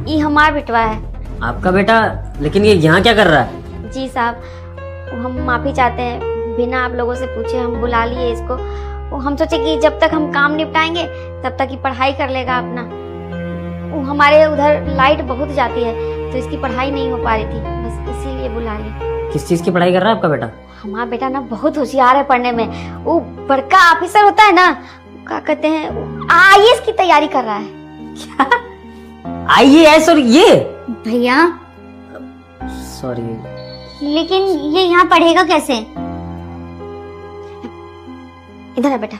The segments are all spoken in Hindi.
ये हमारा बेटवा है। आपका बेटा? लेकिन ये यहाँ क्या कर रहा है? जी साहब, हम माफी चाहते हैं, बिना आप लोगों से पूछे हम बुला लिए इसको। हम सोचे कि जब तक हम काम निपटाएंगे तब तक ही पढ़ाई कर लेगा अपना। हमारे उधर लाइट बहुत जाती है तो इसकी पढ़ाई नहीं हो पा रही थी, बस इसीलिए बुला लिए। किस चीज की पढ़ाई कर रहा है आपका बेटा? हमारा बेटा ना बहुत होशियार है पढ़ने में। वो बड़का ऑफिसर होता है ना, क्या कहते हैं, IAS की तैयारी कर रहा है। क्या? IAS? और ये? भैया सॉरी, लेकिन ये यहाँ पढ़ेगा कैसे? इधर है बेटा,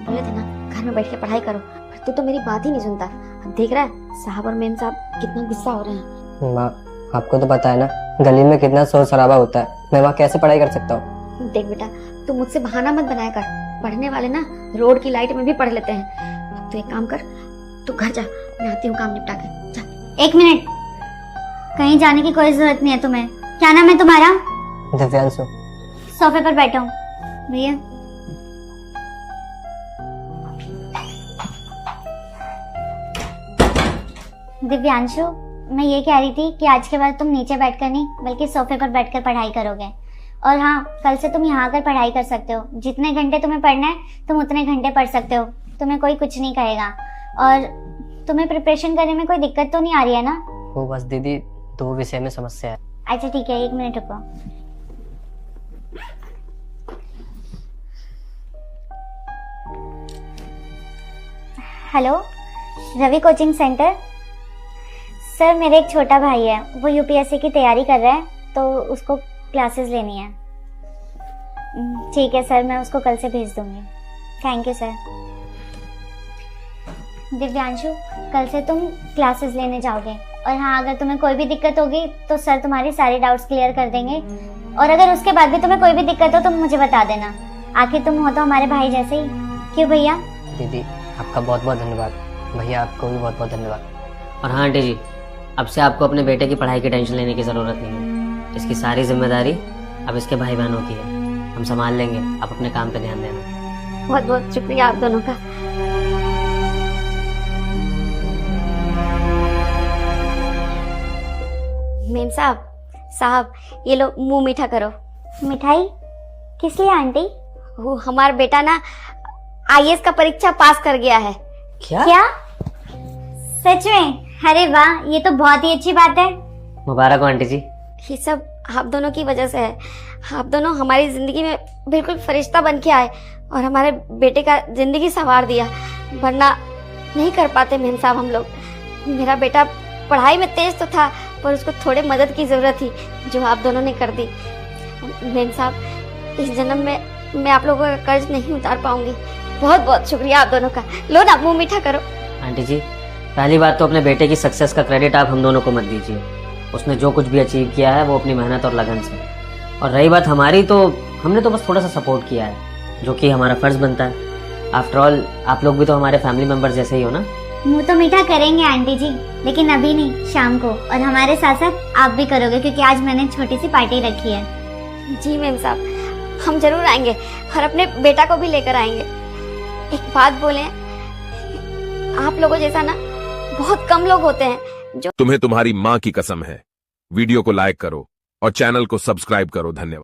बोले थे ना घर में बैठ के पढ़ाई करो, पर तू तो मेरी बात ही नहीं सुनता। अब देख रहा है साहब और मेम साहब कितना गुस्सा हो रहे हैं। माँ, आपको तो पता है ना गली में कितना शोर शराबा होता है, मैं वहाँ कैसे पढ़ाई कर सकता हूँ? देख बेटा, तू मुझसे बहाना मत बनाया कर, पढ़ने वाले ना रोड की लाइट में भी पढ़ लेते हैं। अब तू एक काम कर, तू घर जा, मैं आती हूँ काम निपटा के। जा। 1 मिनट, कहीं जाने की कोई जरूरत नहीं है तुम्हें। क्या नाम है तुम्हारा? दिव्यांशु। सोफे पर बैठो भैया। दिव्यांशु, मैं ये कह रही थी कि आज के बाद तुम नीचे बैठकर नहीं बल्कि सोफे पर बैठकर पढ़ाई करोगे। और हाँ, कल से तुम यहाँ आकर पढ़ाई कर सकते हो। जितने घंटे तुम्हें पढ़ना है तुम उतने घंटे पढ़ सकते हो, तुम्हें कोई कुछ नहीं कहेगा। और तुम्हें प्रिपरेशन करने में कोई दिक्कत तो नहीं आ रही है ना? वो बस दीदी 2 विषय में समस्या है। अच्छा ठीक है, 1 मिनट रुको। Hello, Ravi coaching center. Sir, मेरे एक छोटा भाई है, वो UPSC की तैयारी कर रहा है तो उसको क्लासेस लेनी है। ठीक है सर, मैं उसको कल से भेज दूंगी। Thank you sir. दिव्यांशु, कल से तुम क्लासेस लेने जाओगे, और हाँ, अगर तुम्हें कोई भी दिक्कत होगी तो सर तुम्हारी सारी डाउट्स क्लियर कर देंगे। और अगर उसके बाद भी तुम्हें कोई भी दिक्कत हो तो मुझे बता देना, आखिर तुम हो तो हमारे भाई जैसे ही। क्यों भैया? दीदी आपका बहुत बहुत धन्यवाद, भैया आपको भी बहुत बहुत धन्यवाद। और हाँ आंटी जी, अब से आपको अपने बेटे की पढ़ाई की टेंशन लेने की जरूरत नहीं है। इसकी सारी जिम्मेदारी अब इसके भाई बहनों की है, हम संभाल लेंगे। आप अपने काम पे ध्यान देना। बहुत बहुत शुक्रिया आप दोनों का। मेम साहब, साहब ये लो मुंह मीठा करो। मिठाई किस लिए आंटी? वो हमारा बेटा ना IAS का परीक्षा पास कर गया है। क्या? सच में? अरे वाह, ये तो बहुत ही अच्छी बात है। मुबारक हो आंटी जी। ये सब आप दोनों की वजह से है। आप दोनों हमारी जिंदगी में बिल्कुल फरिश्ता बन के आए और हमारे बेटे का जिंदगी संवार दिया, वरना नहीं कर पाते मेम साहब हम लोग। मेरा बेटा पढ़ाई में तेज तो था, पर उसको थोड़े मदद की जरूरत थी जो आप दोनों ने कर दी। मेम साहब, इस जन्म में मैं आप लोगों का कर्ज नहीं उतार पाऊंगी। बहुत बहुत शुक्रिया आप दोनों का। लो ना, मुंह मीठा करो। आंटी जी, पहली बात तो अपने बेटे की सक्सेस का क्रेडिट आप हम दोनों को मत दीजिए। उसने जो कुछ भी अचीव किया है वो अपनी मेहनत और लगन से। और रही बात हमारी, तो हमने तो बस थोड़ा सा सपोर्ट किया है, जो कि हमारा फर्ज बनता है। आफ्टर ऑल आप लोग भी तो हमारे फैमिली मेंबर जैसे ही हो ना। मुंह तो मीठा करेंगे आंटी जी, लेकिन अभी नहीं, शाम को। और हमारे साथ साथ आप भी करोगे, क्योंकि आज मैंने छोटी सी पार्टी रखी है। जी मेम साहब, हम जरूर आएंगे और अपने बेटा को भी लेकर आएंगे। एक बात बोले, आप लोगों जैसा ना बहुत कम लोग होते हैं जो। तुम्हें तुम्हारी माँ की कसम है। वीडियो को लाइक करो और चैनल को सब्सक्राइब करो। धन्यवाद।